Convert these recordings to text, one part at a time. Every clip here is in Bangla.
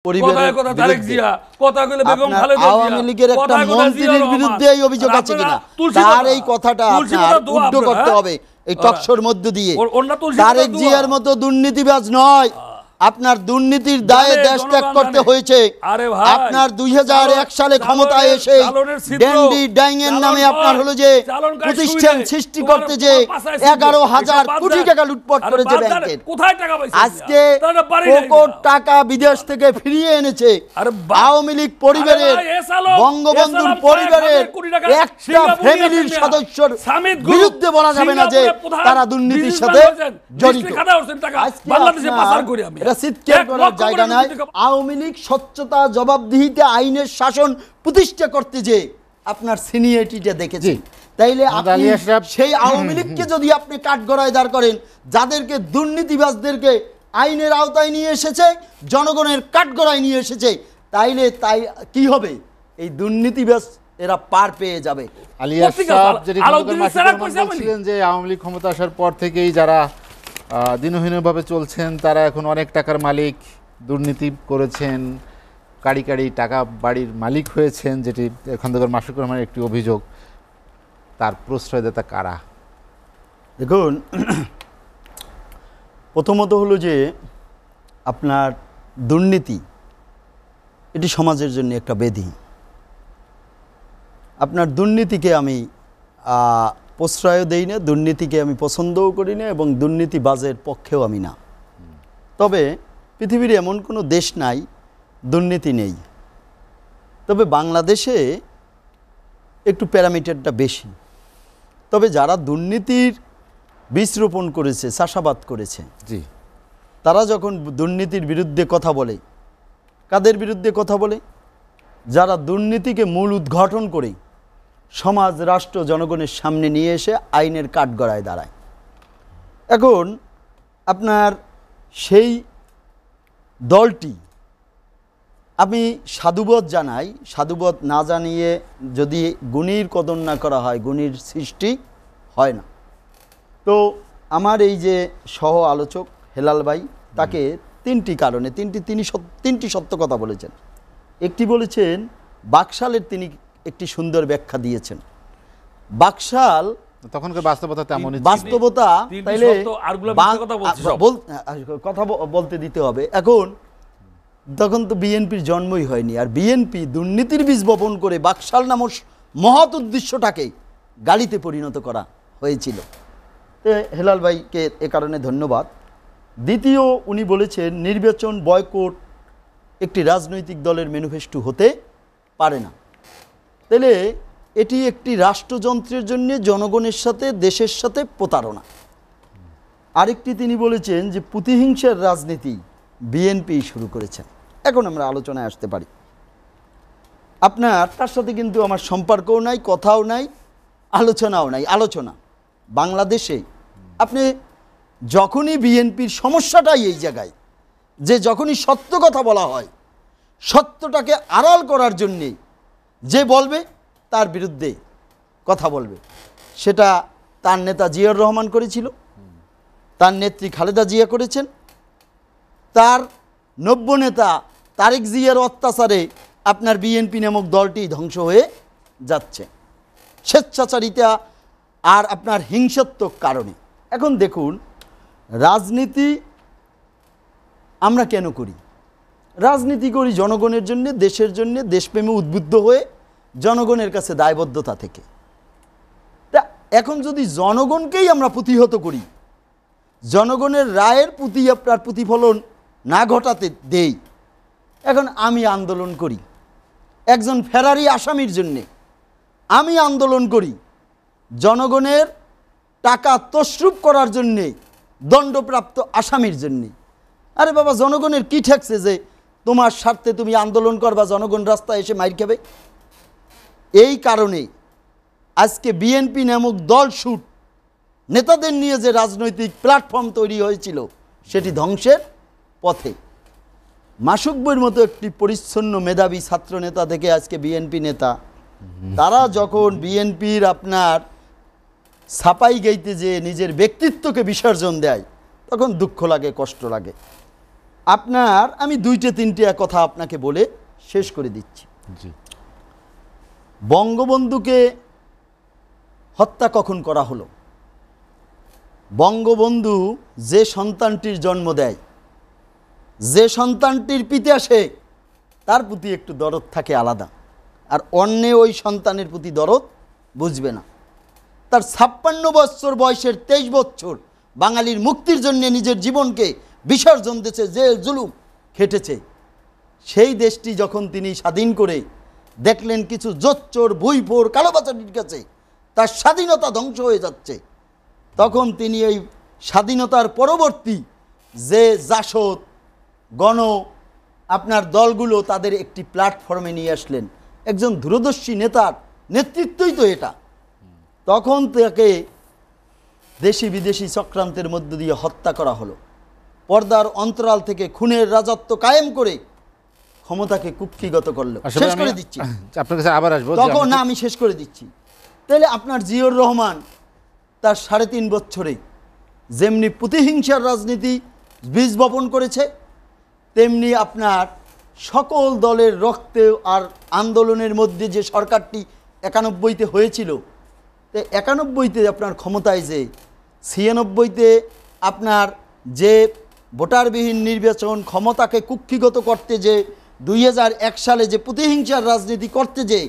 পরিবারের কথা তারেক জিয়া কথা বলে বেগম খালেদা জিয়া আওয়ামী লীগের একটা মন্ত্রীর বিরুদ্ধে এই অভিযোগ আছে কিনা তার এই কথাটা আপনার উদ্ধ করতে হবে এই টকশোর মধ্য দিয়ে তারেক জিয়ার মতো দুর্নীতিবাজ নয় আপনার দুর্নীতির দায়ে দেশ ত্যাগ করতে হয়েছে আপনার 2001 সালে ক্ষমতায় এসে ড্যান্ডি ডাইংয়ের নামে আপনার হলো যে প্রতিষ্ঠান সৃষ্টি করতে যে 11,000 কোটি টাকা লুটপাট করেছে ব্যাংকের আজকে কোটি টাকা বিদেশ থেকে ফিরিয়ে এনেছে আওয়ামী লীগ পরিবারের বঙ্গবন্ধুর পরিবারের একটা ফ্যামিলির সদস্যর বিরুদ্ধে বলা যাবে না যে তারা দুর্নীতির সাথে জড়িত বাংলাদেশে পাচার করি আমি জায়গা নাই আওয়ামী লীগ স্বচ্ছতা জবাবদিহিতে আইনের শাসন প্রতিষ্ঠা করতে যে আপনার সিনিয়রিটিটা দেখেছি তাইলে আপনি সেই আওয়ামী লীগকে যদি আপনি কাঠগড়ায় দাঁড় করেন যাদেরকে দুর্নীতিবাজদেরকে আইনের আওতায় নিয়ে এসেছে জনগণের কাঠগড়ায় নিয়ে এসেছে তাইলে তাই কি হবে এই দুর্নীতিবাজ এরা পার পেয়ে যাবে আলিয়াস সাহেব যেটি বলছিলেন যে আওয়ামী লীগ ক্ষমতা আসার পর থেকেই যারা দিনহীনভাবে চলছেন তারা এখন অনেক টাকার মালিক দুর্নীতি করেছেন কাড়ি কাড়ি টাকা বাড়ির মালিক হয়েছেন যেটি খন্দকার মাশরুকুর রহমানের একটি অভিযোগ তার প্রশ্রয়দাতা কারা দেখুন প্রথমত হলো যে আপনার দুর্নীতি এটি সমাজের জন্য একটা ব্যাধি আপনার দুর্নীতিকে আমি প্রশ্রয় দেই না দুর্নীতিকে আমি পছন্দও করি না এবং দুর্নীতিবাজের পক্ষেও আমি না তবে পৃথিবীর এমন কোনো দেশ নাই দুর্নীতি নেই তবে বাংলাদেশে একটু প্যারামিটারটা বেশি তবে যারা দুর্নীতির বীজ রোপণ করেছে চাষাবাদ করেছে জি তারা যখন দুর্নীতির বিরুদ্ধে কথা বলে কাদের বিরুদ্ধে কথা বলে যারা দুর্নীতিকে মূল উদ্ঘাটন করে সমাজ রাষ্ট্র জনগণের সামনে নিয়ে এসে আইনের কাঠগড়ায় দাঁড়ায় এখন আপনার সেই দলটি আমি সাধুবোধ জানাই সাধুবোধ না জানিয়ে যদি গুণীর কদর না করা হয় গুণীর সৃষ্টি হয় না তো আমার এই যে সহ আলোচক হেলাল ভাই তাকে তিনটি কারণে তিনটি সত্য কথা বলেছেন একটি বলেছেন বাকশালের তিনি একটি সুন্দর ব্যাখ্যা দিয়েছেন বাকশাল তখনকার বাস্তবতা তেমন বাস্তবতা তাইলে কথা বলতে দিতে হবে এখন তখন তো বিএনপির জন্মই হয়নি আর বিএনপি দুর্নীতির বীজ বপন করে বাকশাল নামক মহৎ উদ্দেশ্যটাকে গালিতে পরিণত করা হয়েছিল তো হেলাল ভাইকে এ কারণে ধন্যবাদ দ্বিতীয় উনি বলেছেন নির্বাচন বয়কট একটি রাজনৈতিক দলের ম্যানিফেস্টো হতে পারে না তাহলে এটি একটি রাষ্ট্রযন্ত্রের জন্য জনগণের সাথে দেশের সাথে প্রতারণা আরেকটি তিনি বলেছেন যে প্রতিহিংসার রাজনীতি বিএনপি শুরু করেছেন এখন আমরা আলোচনায় আসতে পারি আপনার তার সাথে কিন্তু আমার সম্পর্কও নাই কথাও নাই আলোচনাও নাই আলোচনা বাংলাদেশে আপনি যখনই বিএনপির সমস্যাটাই এই জায়গায় যে যখনই সত্য কথা বলা হয় সত্যটাকে আড়াল করার জন্যে যে বলবে তার বিরুদ্ধে কথা বলবে সেটা তার নেতা জিয়াউর রহমান করেছিল তার নেত্রী খালেদা জিয়া করেছেন তার নব্য নেতা তারেক জিয়ার অত্যাচারে আপনার বিএনপি নামক দলটি ধ্বংস হয়ে যাচ্ছে স্বেচ্ছাচারিতা আর আপনার হিংসাত্মক কারণে এখন দেখুন রাজনীতি আমরা কেন করি রাজনীতি করি জনগণের জন্য দেশের জন্য দেশপ্রেমে উদ্বুদ্ধ হয়ে জনগণের কাছে দায়বদ্ধতা থেকে তা এখন যদি জনগণকেই আমরা প্রতিহত করি জনগণের রায়ের প্রতি আপনার প্রতিফলন না ঘটাতে দেই এখন আমি আন্দোলন করি একজন ফেরারি আসামির জন্যে আমি আন্দোলন করি জনগণের টাকা তছরূপ করার জন্যে দণ্ডপ্রাপ্ত আসামির জন্যে আরে বাবা জনগণের কি ঠেকছে যে তোমার স্বার্থে তুমি আন্দোলন করবা জনগণ রাস্তায় এসে মাইর খাবে এই কারণে আজকে বিএনপি নামক দল শুট নেতাদের নিয়ে যে রাজনৈতিক প্ল্যাটফর্ম তৈরি হয়েছিল সেটি ধ্বংসের পথে মাসুক বইয়ের মতো একটি পরিচ্ছন্ন মেধাবী ছাত্র নেতা থেকে আজকে বিএনপি নেতা তারা যখন বিএনপির আপনার ছাপাই গাইতে যে নিজের ব্যক্তিত্বকে বিসর্জন দেয় তখন দুঃখ লাগে কষ্ট লাগে আপনার আমি 2-3টা কথা আপনাকে বলে শেষ করে দিচ্ছি। জি। বঙ্গবন্ধুকে হত্যা কখন করা হলো? বঙ্গবন্ধু যে সন্তানটির জন্ম দেয়, যে সন্তানটির পিতা সে, তার প্রতি একটু দরদ থাকে আলাদা, আর অন্য ওই সন্তানের প্রতি দরদ বুঝবে না। তার 56 বছর বয়সের 23 বছর বাঙালির মুক্তির জন্য নিজের জীবনকে বিসর্জন দিয়েছে, যে জুলুম খেটেছে, সেই দেশটি যখন তিনি স্বাধীন করে দেখলেন কিছু জোচ্চোর ভুইফোর কালোবাচারির কাছে তার স্বাধীনতা ধ্বংস হয়ে যাচ্ছে, তখন তিনি এই স্বাধীনতার পরবর্তী যে জাসদ গণ আপনার দলগুলো তাদের একটি প্ল্যাটফর্মে নিয়ে আসলেন। একজন দূরদর্শী নেতার নেতৃত্বই তো এটা। তখন তাকে দেশি বিদেশি চক্রান্তের মধ্য দিয়ে হত্যা করা হলো। পর্দার অন্তরাল থেকে খুনের রাজত্ব কায়েম করে ক্ষমতাকে কুক্ষিগত করলো। শেষ করে দিচ্ছি, আপনার কাছে আবার আসবো। তখন না, আমি শেষ করে দিচ্ছি। তাহলে আপনার জিয়র রহমান তার 3.5 বছরে যেমনি প্রতিহিংসার রাজনীতি বীজ বপন করেছে, তেমনি আপনার সকল দলের রক্তে আর আন্দোলনের মধ্যে যে সরকারটি 91-তে হয়েছিল, তো 91-তে আপনার ক্ষমতায় যে 96-তে আপনার যে ভোটারবিহীন নির্বাচন ক্ষমতাকে কুক্ষিগত করতে যে 2001 সালে যে প্রতিহিংসার রাজনীতি করতে যে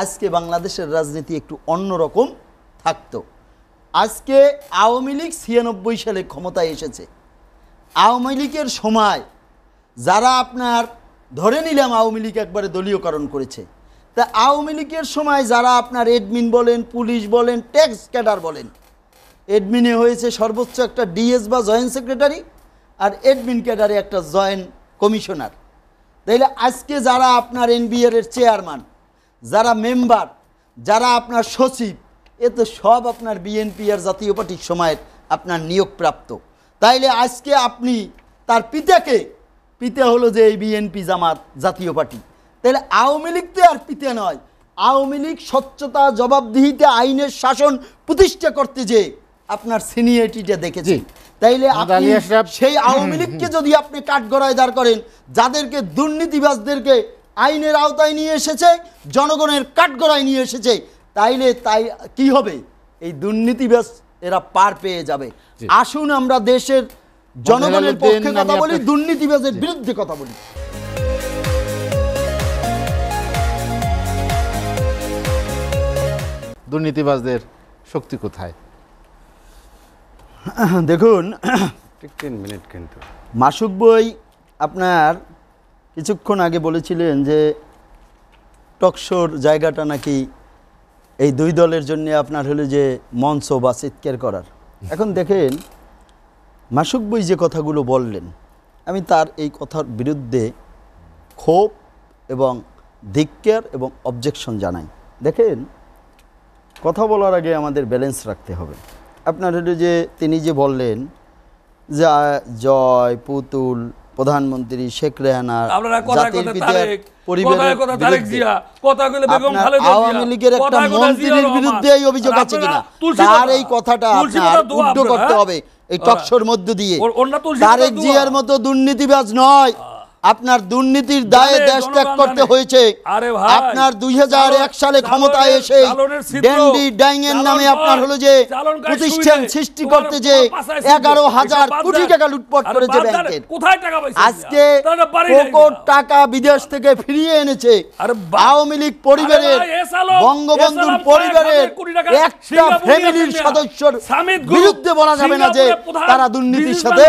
আজকে বাংলাদেশের রাজনীতি একটু অন্যরকম থাকতো। আজকে আওয়ামী লীগ 96 সালে ক্ষমতায় এসেছে। আওয়ামী লীগের সময় যারা আপনার ধরে নিলাম আওয়ামী লীগ একবারে দলীয়করণ করেছে, তা আওয়ামী লীগের সময় যারা আপনার এডমিন বলেন, পুলিশ বলেন, ট্যাক্স ক্যাডার বলেন, এডমিনে হয়েছে সর্বোচ্চ একটা ডিএস বা জয়েন্ট সেক্রেটারি, আর এডমিন ক্যাডারে একটা জয়েন্ট কমিশনার। তাইলে আজকে যারা আপনার এনবিআর এর চেয়ারম্যান, যারা মেম্বার, যারা আপনার সচিব, এ তো সব আপনার বিএনপি আর জাতীয় পার্টির সময়ের আপনার নিয়োগপ্রাপ্ত। তাইলে আজকে আপনি তার পিতা হলো যে এই বিএনপি জামাত জাতীয় পার্টি, তাহলে আওয়ামী লীগ তো আর পিতা নয়। আওয়ামী লীগ স্বচ্ছতা, জবাবদিহিতে, আইনের শাসন প্রতিষ্ঠা করতে যে আপনার সিনিয়রিটিটা দেখেছে। তাইলে আপনি সেই আওয়ামী লীগকে যদি আপনি কাঠগড়ায় দাঁড় করেন, যাদেরকে দুর্নীতিবাজদেরকে আইনের আওতায় নিয়ে এসেছে, জনগণের কাঠগড়ায় নিয়ে এসেছে, তাইলে তাই কি হবে? এই দুর্নীতিবাজ এরা পার পেয়ে যাবে। আসুন আমরা দেশের জনগণের পক্ষে কথা বলি, দুর্নীতিবাজের বিরুদ্ধে কথা বলি। দুর্নীতিবাজদের শক্তি কোথায়? দেখুন, 3 মিনিট কিন্তু মাসুক বই আপনার কিছুক্ষণ আগে বলেছিলেন যে টকশোর জায়গাটা নাকি এই দুই দলের জন্য আপনার হলো যে মঞ্চ বা চিৎকার করার। এখন দেখেন মাসুক বই যে কথাগুলো বললেন, আমি তার এই কথার বিরুদ্ধে ক্ষোভ এবং ধিক্কার এবং অবজেকশন জানাই। দেখেন, কথা বলার আগে আমাদের ব্যালেন্স রাখতে হবে। আপনার হলো যে তিনি যে বললেন যে জয়, পুতুল, প্রধানমন্ত্রী শেখ রেহানা, জাতির পিতার পরিবারের আওয়ামী লীগের একটা মন্ত্রীর বিরুদ্ধে এই অভিযোগ আছে কিনা, তার এই কথাটা আপনার উদ্ধ করতে হবে এই টকশোর মধ্য দিয়ে। তারেক জিয়ার মতো দুর্নীতিবাজ নয়, আপনার দুর্নীতির দায়ে দেশ ত্যাগ করতে হয়েছে। আপনার 2001 সালে ক্ষমতায় এসে ড্যান্ডি ডাইংয়ের নামে আপনার হলো যে প্রতিষ্ঠান সৃষ্টি করতে যে 11,000 কোটি টাকা লুটপাট করেছে ব্যাংকের। আজকে কোটি টাকা বিদেশ থেকে ফিরিয়ে এনেছে আওয়ামী লীগ পরিবারের, বঙ্গবন্ধুর পরিবারের একটা ফ্যামিলির সদস্যর বিরুদ্ধে বলা যাবে না যে তারা দুর্নীতির সাথে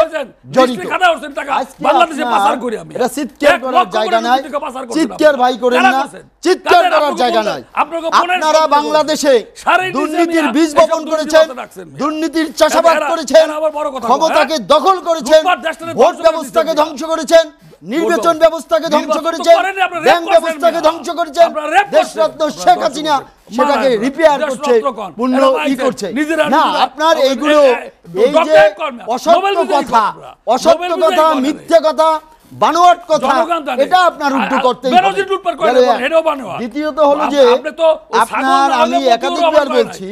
জড়িত। আজকে চিৎকার করার জায়গা নাই, চিৎকার ভাই করেন না, চিৎকার করার জায়গা নাই। আপনারা বাংলাদেশে দুর্নীতির বীজ বপন করেছেন, দুর্নীতির চাষাবাদ করেছেন, ক্ষমতাকে দখল করেছেন, ভোট ব্যবস্থাকে ধ্বংস করেছেন, নির্বাচন ব্যবস্থাকে ধ্বংস করেছেন, ব্যাংক ব্যবস্থাকে ধ্বংস করেছেন। দেশরত্ন শেখ হাসিনা সেটাকে রিপেয়ার করছে, পূর্ণ ই করছে না। আপনার এইগুলো এই যে অসত্য কথা, অসত্য কথা, মিথ্যে কথা, বানোয়াট কথা, এটা আপনার উল্টো করতেই হবে। দ্বিতীয়ত হলো যে আপনার, আমি একাধিকবার বলছি,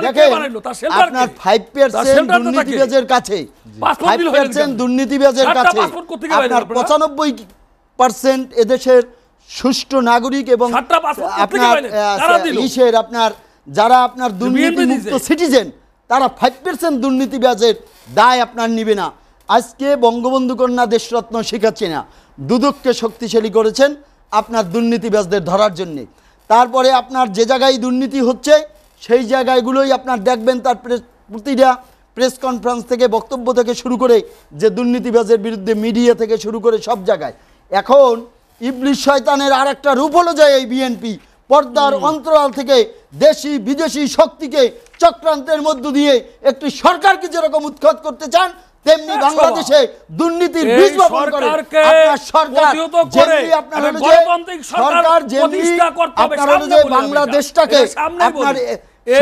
দেখেন আপনার 5% দুর্নীতিবাজের কাছে পাসপোর্ট বিল হয়ে 5% দুর্নীতিবাজের সাতটা কাছে পাসপোর্ট কোত্থেকে বাইরে আপনার আপনারা? 95% এদেশের সুষ্ঠু নাগরিক এবং সাতটা পাসপোর্ট কোত্থেকে আপনার বাইরে? কারা দিল? ইসের আপনার যারা আপনার দুর্নীতি মুক্ত দিছে। সিটিজেন তারা 5% দুর্নীতিবাজের দায় আপনার নিবে না। আজকে বঙ্গবন্ধু কন্যা দেশরত্ন শেখ হাসিনা দুদককে শক্তিশালী করেছেন আপনার দুর্নীতিবাজদের ধরার জন্যে। তারপরে আপনার যে জায়গায় দুর্নীতি হচ্ছে সেই জায়গাগুলোই আপনার দেখবেন তার প্রতিটা প্রেস কনফারেন্স থেকে বক্তব্য থেকে শুরু করে যে দুর্নীতিবাজের বিরুদ্ধে মিডিয়া থেকে শুরু করে সব জায়গায়। এখন ইবলিশ শয়তানের আর একটা রূপ হলো যায় এই বিএনপি পর্দার অন্তরাল থেকে দেশি বিদেশি শক্তিকে চক্রান্তের মধ্য দিয়ে একটি সরকারকে যেরকম উৎখাত করতে চান তেমনি বাংলাদেশে দুর্নীতির এই বীজ বপন করে সরকারকে আপনার সরকার প্রতিহত করে যেমনি আপনার একটা হলো যে গণতান্ত্রিক সরকার যেমনি প্রতিষ্ঠা করতে হবে, আপনার হলো সামনে যে বলে বাংলাদেশটাকে এটা সামনে আপনার বলে।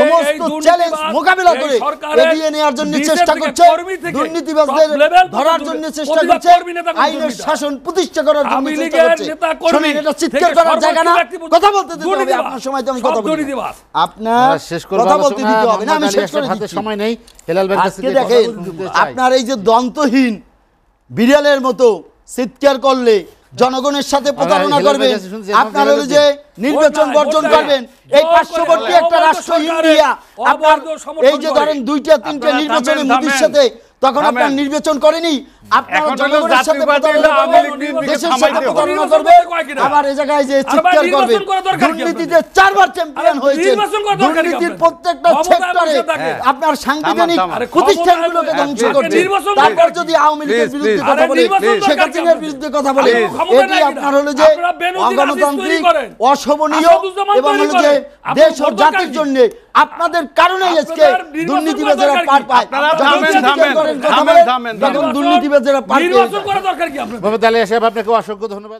সমস্ত দুর্নীতিবাজ, চ্যালেঞ্জ মোকাবিলা এই করে সরকারের এগিয়ে নেওয়ার জন্য নিচের চেষ্টা থেকে করছে কর্মী থেকে দুর্নীতিবাজদের top level ধরার পর্যন্ত জন্য চেষ্টা প্রতিটা করছে কর্মী নেতা কর্মী আইনের দুর্নীতিবাজ। শাসন প্রতিষ্ঠা করার জন্য আওয়ামী চেষ্টা লীগের করছে নেতা কর্মী শুনুন এটা চিৎকার থেকে করার জায়গা না সর্বোচ্চ ব্যক্তি কথা বলতে দিতে হবে দুর্নীতিবাজ। আপনার সময় তো আমি সব কথা বলি দুর্নীতিবাজ। আপনার আমরা শেষ করব কথা বলতে আলোচনা। দিতে হবে না আমি মোহাম্মদ শেষ আলী করে আশরাফ, হাতে দিচ্ছি। সময় নেই। হেলাল ভাইয়ের কাছ আজকে থেকে দেখেন কথা শুনতে চাই। আপনার এই যে দন্তহীন বিড়ালের মতো চিৎকার করলে জনগণের সাথে প্রতারণা হেলাল করবেন ভাইয়ের কাছে শুনছি, আপনার হেলাল হলো যে নির্বাচন ভোট বর্জন নাই, করবেন এই জোর করে পার্শ্ববর্তী একটা অবৈধ রাষ্ট্র সরকারের ইন্ডিয়া আপনার অবৈধ সমর্থন এই যে করে। ধরেন দুইটা তিনটা আপনারা নির্বাচনে থামেন, মোদির থামেন। সাথে তখন আপনার থামেন। নির্বাচন করেনি আপনারা এখন হলো জনগণের সাথে জাতীয়বাদী প্রতারণা হলো আওয়ামী লীগ করবেন, নির্বাচন দেশের থামাইতে সাথে হবে। প্রতারণা নির্বাচন করবেন করতে কয় কিনা? আবার এই জায়গায় যে আর ভাই চিৎকার নির্বাচন করবেন করা দরকার কি দুর্নীতিতে 4 বার চ্যাম্পিয়ন আরে হয়েছে নির্বাচন করা দরকার কি দুর্নীতির আপনার? প্রত্যেকটা ক্ষমতায় সেক্টরে বসে থাকে। আপনার সাংবিধানিক থামান, থামান। প্রতিষ্ঠানগুলোকে আরে ধ্বংস ক্ষমতায় করছে নির্বাচন তারপর দরকার যদি কি? আওয়ামী লীগের Please, বিরুদ্ধে please. কথা আরে বলে নির্বাচন শেখ দরকার কি হাসিনার আপনাদের? বিরুদ্ধে কথা বলে Please. ক্ষমতা এটি নাই কিনা? আপনার হলো যে আপনারা বেনজির আছিস অগণতান্ত্রিক তৈরি করেন। অশোভনীয় আসাদুজ্জামান এবং তৈরি হলো যে করেন। আপনার দেশ ও ভোট জাতির দরকার কি? জন্য আপনাদের কারণেই আজকে আপনাদের নির্বাচন দুর্নীতিবাজেরা করা পার দরকার পায় কি? আপনারা যখন থামেন, চিৎকার থামেন, করেন, কথা থামেন, বলেন, থামেন, তখন থামেন। দুর্নীতিবাজেরা পার পেয়ে নির্বাচন যায়। করা দরকার কি আপনাদের? মোহাম্মদ আলী আশরাফ, আপনাকে অসংখ্য ধন্যবাদ।